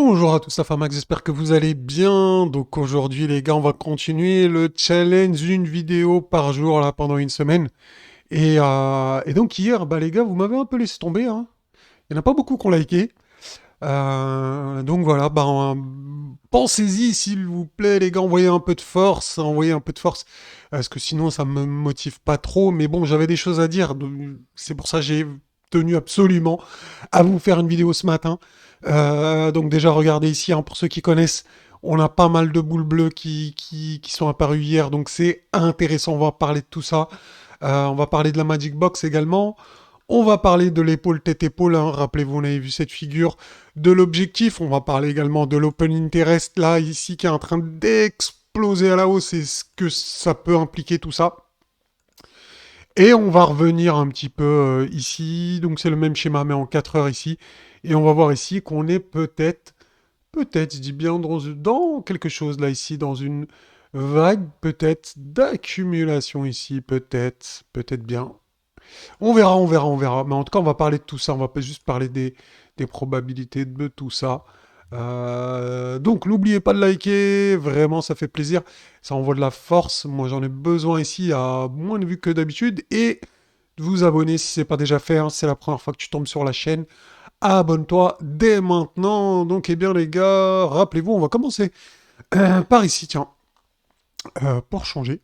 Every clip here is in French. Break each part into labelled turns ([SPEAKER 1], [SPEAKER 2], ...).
[SPEAKER 1] Bonjour à tous, la Max, j'espère que vous allez bien. Donc aujourd'hui les gars, on va continuer le challenge une vidéo par jour là pendant une semaine. Et donc hier, bah les gars, vous m'avez un peu laissé tomber, hein. Il n'y en a pas beaucoup qui ont liké. Donc voilà, bah pensez-y s'il vous plaît les gars, envoyez un peu de force, envoyez un peu de force. Parce que sinon ça me motive pas trop. Mais bon, j'avais des choses à dire, donc c'est pour ça que j'ai tenu absolument à vous faire une vidéo ce matin. Donc déjà, regardez ici, hein, pour ceux qui connaissent, on a pas mal de boules bleues qui sont apparues hier, donc c'est intéressant, on va parler de tout ça. On va parler de la Magic Box également. On va parler de l'épaule tête-épaule, hein. Rappelez-vous, on avait vu cette figure de l'objectif. On va parler également de l'Open Interest, là, ici, qui est en train d'exploser à la hausse et ce que ça peut impliquer tout ça. Et on va revenir un petit peu ici. Donc c'est le même schéma, mais en 4 heures ici. Et on va voir ici qu'on est peut-être, je dis bien dans quelque chose là ici, dans une vague peut-être d'accumulation ici, peut-être bien. On verra. Mais en tout cas, on va parler de tout ça. On va pas juste parler des probabilités de tout ça. Donc, n'oubliez pas de liker. Vraiment, ça fait plaisir. Ça envoie de la force. Moi, j'en ai besoin ici à moins de vues que d'habitude. Et de vous abonner si c'est pas déjà fait, hein. C'est la première fois que tu tombes sur la chaîne. Abonne-toi dès maintenant. Donc, eh bien, les gars, rappelez-vous, on va commencer par ici, tiens, pour changer.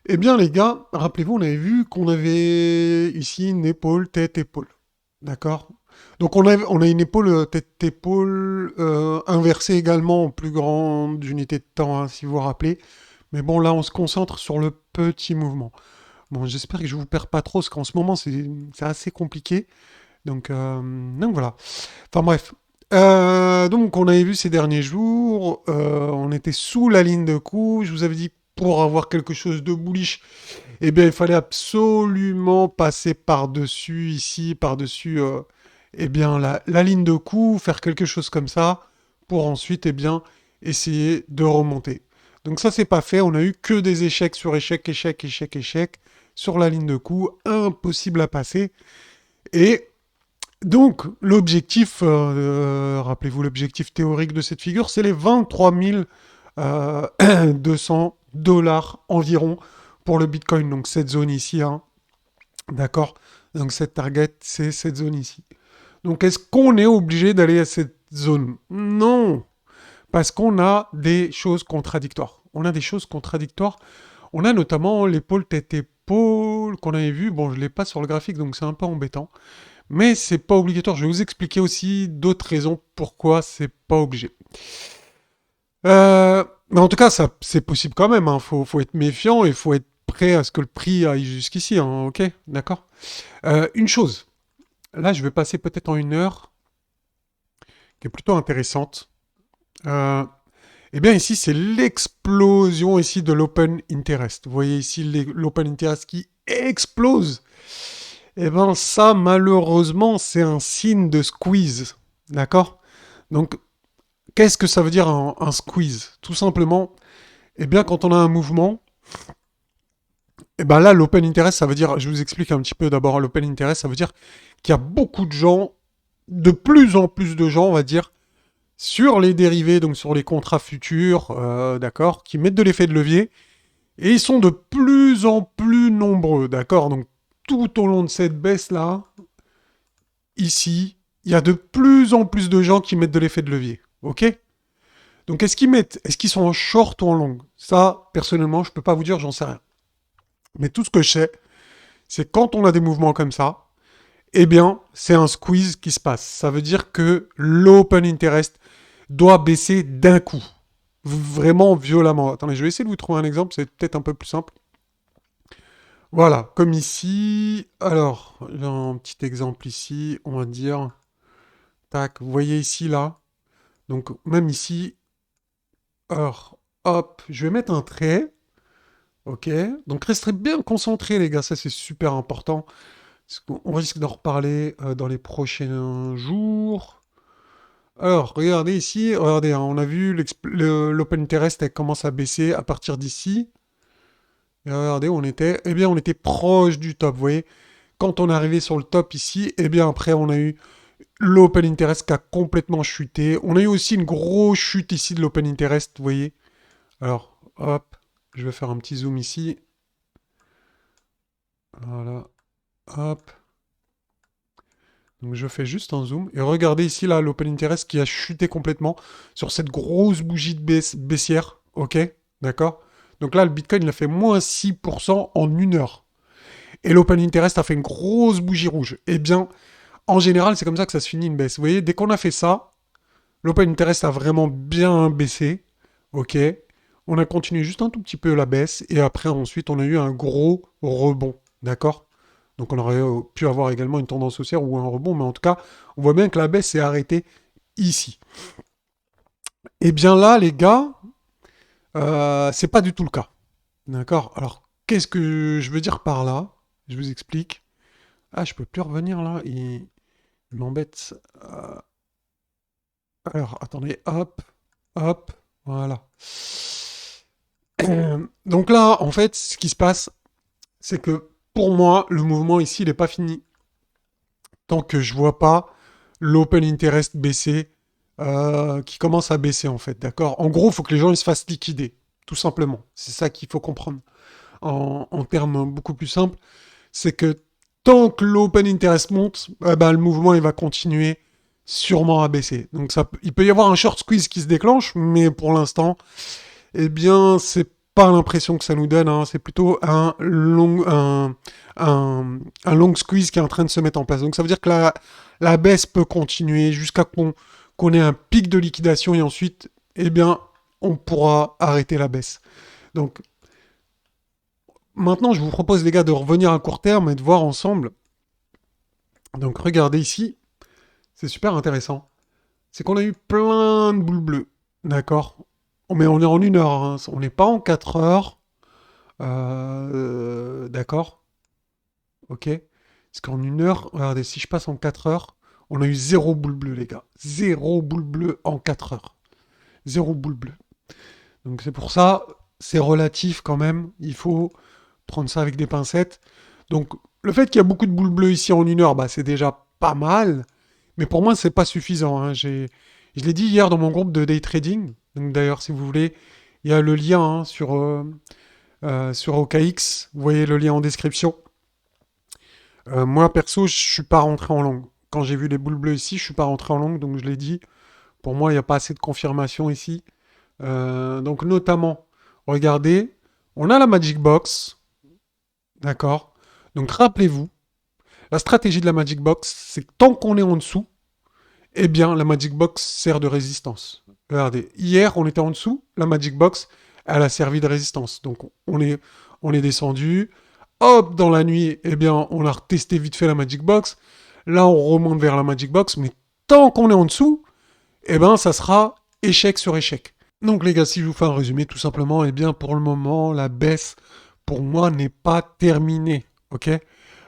[SPEAKER 1] Eh bien, les gars, rappelez-vous, on avait vu qu'on avait ici une épaule, tête, épaule. D'accord. Donc, on a une épaule, tête, épaule inversée également en plus grande unité de temps, hein, si vous vous rappelez. Mais bon, là, on se concentre sur le petit mouvement. Bon, j'espère que je vous perds pas trop, parce qu'en ce moment, c'est assez compliqué. Donc voilà. Enfin bref. Donc on avait vu ces derniers jours, on était sous la ligne de coup. Je vous avais dit pour avoir quelque chose de bullish, eh bien il fallait absolument passer par-dessus ici, par-dessus eh bien la ligne de coup, faire quelque chose comme ça, pour ensuite eh bien essayer de remonter. Donc ça c'est pas fait, on a eu que des échecs sur échecs, échecs, échecs, échecs sur la ligne de coup, impossible à passer. Et donc, l'objectif, rappelez-vous, l'objectif théorique de cette figure, c'est les 23 200 dollars environ pour le Bitcoin. Donc, cette zone ici, hein, d'accord. Donc, cette target, c'est cette zone ici. Donc, est-ce qu'on est obligé d'aller à cette zone? Non, parce qu'on a des choses contradictoires. On a des choses contradictoires. On a notamment l'épaule tête-épaule qu'on avait vu. Bon, je ne l'ai pas sur le graphique, donc c'est un peu embêtant. Mais c'est pas obligatoire. Je vais vous expliquer aussi d'autres raisons pourquoi c'est pas obligé. Mais en tout cas, ça, c'est possible quand même, hein. Faut être méfiant et faut être prêt à ce que le prix aille jusqu'ici, hein. Ok, d'accord. Une chose. Là, je vais passer peut-être en une heure, qui est plutôt intéressante. Euh, eh bien, ici, c'est l'explosion ici de l'open interest. Vous voyez ici l'open interest qui explose. Eh bien, ça, malheureusement, c'est un signe de squeeze. D'accord. Donc, qu'est-ce que ça veut dire un squeeze? Tout simplement, eh bien, quand on a un mouvement, eh ben là, l'open interest, ça veut dire, je vous explique un petit peu d'abord, l'open interest, ça veut dire qu'il y a beaucoup de gens, de plus en plus de gens, on va dire, sur les dérivés, donc sur les contrats futurs, d'accord, qui mettent de l'effet de levier, et ils sont de plus en plus nombreux, d'accord. Donc, tout au long de cette baisse-là, ici, il y a de plus en plus de gens qui mettent de l'effet de levier, ok. Donc est-ce qu'ils sont en short ou en long? Ça, personnellement, je peux pas vous dire, j'en sais rien. Mais tout ce que je sais, c'est quand on a des mouvements comme ça, eh bien, c'est un squeeze qui se passe. Ça veut dire que l'open interest doit baisser d'un coup. Vraiment violemment. Attendez, je vais essayer de vous trouver un exemple, c'est peut-être un peu plus simple. Voilà, comme ici. Alors, j'ai un petit exemple ici, on va dire. Tac, vous voyez ici, là. Donc, même ici. Alors, hop, je vais mettre un trait. Ok, donc restez bien concentrés les gars, ça c'est super important. Parce qu'on risque d'en reparler dans les prochains jours. Alors, regardez ici, regardez, hein, on a vu l'open interest, elle commence à baisser à partir d'ici. Et regardez, on était proche du top, vous voyez. Quand on est arrivé sur le top ici, eh bien après on a eu l'open interest qui a complètement chuté. On a eu aussi une grosse chute ici de l'open interest, vous voyez. Alors, hop, je vais faire un petit zoom ici. Voilà, hop. Donc je fais juste un zoom. Et regardez ici, là, l'open interest qui a chuté complètement sur cette grosse bougie de baissière. Ok, d'accord. Donc là, le Bitcoin, il a fait moins 6% en une heure. Et l'open interest a fait une grosse bougie rouge. Eh bien, en général, c'est comme ça que ça se finit une baisse. Vous voyez, dès qu'on a fait ça, l'open interest a vraiment bien baissé. Ok. On a continué juste un tout petit peu la baisse. Et après, ensuite, on a eu un gros rebond. D'accord. Donc on aurait pu avoir également une tendance haussière ou un rebond. Mais en tout cas, on voit bien que la baisse s'est arrêtée ici. Et bien là, les gars, c'est pas du tout le cas. D'accord. Alors, qu'est-ce que je veux dire par là? Je vous explique. Ah, je peux plus revenir là. Il m'embête. Alors, attendez, hop, hop, voilà. Donc là, en fait, ce qui se passe, c'est que pour moi, le mouvement ici, il n'est pas fini. Tant que je vois pas l'open interest baisser, qui commence à baisser en fait, d'accord. En gros, il faut que les gens ils se fassent liquider, tout simplement. C'est ça qu'il faut comprendre. En termes beaucoup plus simples, c'est que tant que l'open interest monte, eh ben, le mouvement il va continuer sûrement à baisser. Donc ça, il peut y avoir un short squeeze qui se déclenche, mais pour l'instant, eh bien, c'est pas l'impression que ça nous donne. Hein. C'est plutôt un long squeeze qui est en train de se mettre en place. Donc ça veut dire que la baisse peut continuer jusqu'à qu'on ait un pic de liquidation et ensuite, eh bien, on pourra arrêter la baisse. Donc maintenant, je vous propose les gars de revenir à court terme et de voir ensemble. Donc regardez ici, c'est super intéressant. C'est qu'on a eu plein de boules bleues. D'accord. Mais on est en une heure, hein. On n'est pas en 4 heures. D'accord. Ok. Parce qu'en une heure, regardez, si je passe en 4 heures, on a eu zéro boule bleue, les gars. Zéro boule bleue en 4 heures. Zéro boule bleue. Donc c'est pour ça, c'est relatif quand même. Il faut prendre ça avec des pincettes. Donc le fait qu'il y a beaucoup de boules bleues ici en une heure, bah, c'est déjà pas mal. Mais pour moi, c'est pas suffisant. Hein. Je l'ai dit hier dans mon groupe de day trading. Donc d'ailleurs, si vous voulez, il y a le lien hein, sur OKX. Vous voyez le lien en description. Moi, perso, je suis pas rentré en longue. Quand j'ai vu les boules bleues ici, je suis pas rentré en longue. Donc je l'ai dit. Pour moi, il n'y a pas assez de confirmation ici. Donc notamment, regardez, on a la Magic Box. D'accord. Donc rappelez-vous, la stratégie de la Magic Box, c'est que tant qu'on est en dessous, eh bien, la Magic Box sert de résistance. Regardez, hier, on était en dessous, la Magic Box, elle a servi de résistance. Donc, on est descendu. Hop, dans la nuit, eh bien, on a retesté vite fait la Magic Box. Là, on remonte vers la Magic Box, mais tant qu'on est en dessous, eh bien, ça sera échec sur échec. Donc, les gars, si je vous fais un résumé, tout simplement, eh bien, pour le moment, la baisse, pour moi, n'est pas terminée. Ok.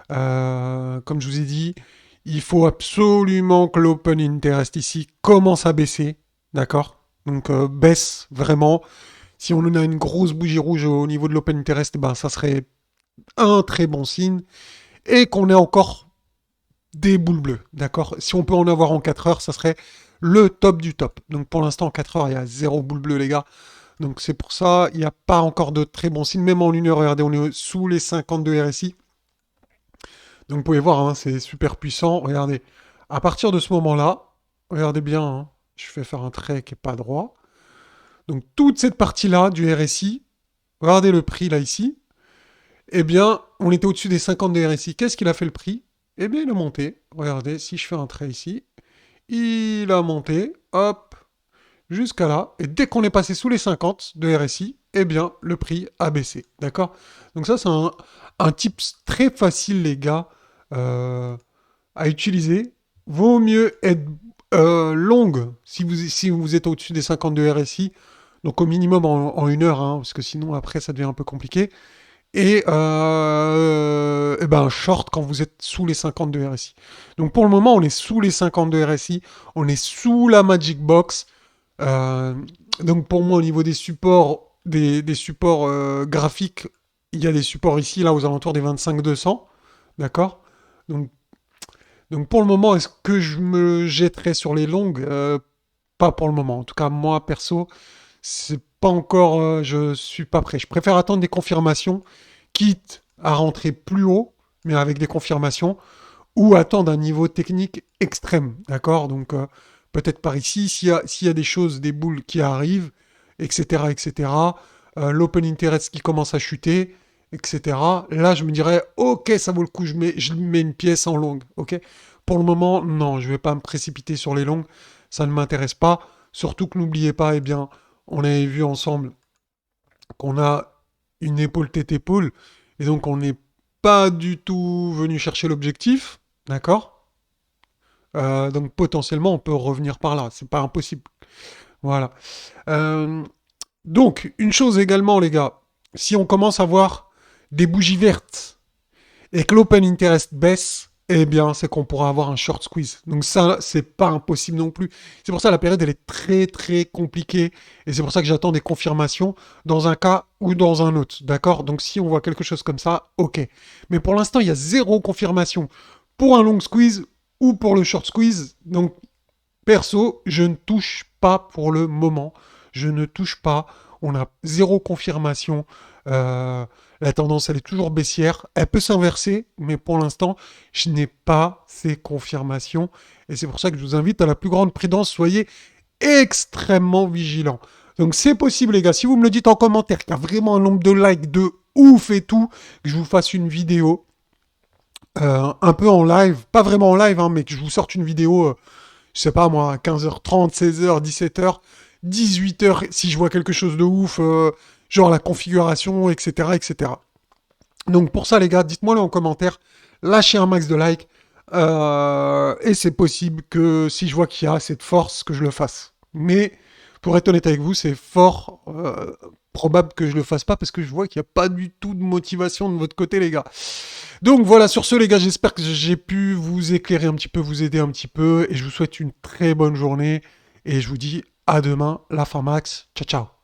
[SPEAKER 1] Comme je vous ai dit, il faut absolument que l'open interest ici commence à baisser. D'accord. Donc baisse vraiment. Si on en a une grosse bougie rouge au niveau de l'open interest, ben, ça serait un très bon signe. Et qu'on ait encore des boules bleues. D'accord. Si on peut en avoir en 4 heures, ça serait le top du top. Donc pour l'instant, en 4 heures, il y a zéro boule bleue, les gars. Donc c'est pour ça, il n'y a pas encore de très bons signes. Même en une heure, regardez, on est sous les 52 RSI. Donc vous pouvez voir, hein, c'est super puissant. Regardez, à partir de ce moment-là, regardez bien, hein, je vais faire un trait qui n'est pas droit. Donc toute cette partie-là du RSI, regardez le prix là ici, eh bien, on était au-dessus des 50 de RSI. Qu'est-ce qu'il a fait le prix? Eh bien, il a monté. Regardez, si je fais un trait ici, il a monté, hop, jusqu'à là. Et dès qu'on est passé sous les 50 de RSI, eh bien, le prix a baissé. D'accord. Donc ça, c'est un tips très facile, les gars, euh, à utiliser. Vaut mieux être longue si vous êtes au-dessus des 52 RSI, donc au minimum en une heure, hein, parce que sinon après ça devient un peu compliqué. Et ben short quand vous êtes sous les 52 RSI. Donc pour le moment, on est sous les 52 RSI, on est sous la Magic Box. Euh, donc pour moi, au niveau des supports, des supports graphiques, il y a des supports ici, là, aux alentours des 25-200. D'accord. Donc Donc pour le moment, est-ce que je me jetterai sur les longues? Pas pour le moment. En tout cas, moi, perso, c'est pas encore, je suis pas prêt. Je préfère attendre des confirmations, quitte à rentrer plus haut, mais avec des confirmations, ou attendre un niveau technique extrême, d'accord? Donc peut-être par ici, s'il y a des choses, des boules qui arrivent, etc., etc., l'open interest qui commence à chuter, etc., là je me dirais, ok, ça vaut le coup, je mets une pièce en longue, ok? Pour le moment, non, je vais pas me précipiter sur les longues, ça ne m'intéresse pas, surtout que n'oubliez pas, eh bien, on avait vu ensemble qu'on a une épaule tête épaule, et donc on n'est pas du tout venu chercher l'objectif, d'accord? Donc potentiellement on peut revenir par là, c'est pas impossible. Voilà. Euh, donc une chose également les gars, si on commence à voir des bougies vertes et que l'open interest baisse, eh bien, c'est qu'on pourra avoir un short squeeze. Donc ça, c'est pas impossible non plus. C'est pour ça la période, elle est très très compliquée. Et c'est pour ça que j'attends des confirmations dans un cas ou dans un autre. D'accord? Donc si on voit quelque chose comme ça, ok. Mais pour l'instant, il y a zéro confirmation pour un long squeeze ou pour le short squeeze. Donc perso, je ne touche pas pour le moment. Je ne touche pas. On a zéro confirmation. La tendance, elle est toujours baissière. Elle peut s'inverser, mais pour l'instant, je n'ai pas ces confirmations. Et c'est pour ça que je vous invite à la plus grande prudence. Soyez extrêmement vigilants. Donc c'est possible, les gars. Si vous me le dites en commentaire, qu'il y a vraiment un nombre de likes de ouf et tout, que je vous fasse une vidéo un peu en live. Pas vraiment en live, hein, mais que je vous sorte une vidéo je sais pas moi, 15h30, 16h, 17h, 18h, si je vois quelque chose de ouf, genre la configuration, etc., etc. Donc pour ça les gars, dites-moi le en commentaire, lâchez un max de likes, et c'est possible que si je vois qu'il y a assez de force, que je le fasse. Mais pour être honnête avec vous, c'est fort probable que je le fasse pas parce que je vois qu'il n'y a pas du tout de motivation de votre côté les gars. Donc voilà, sur ce les gars, j'espère que j'ai pu vous éclairer un petit peu, vous aider un petit peu, et je vous souhaite une très bonne journée, et je vous dis à demain, la fin max, ciao ciao.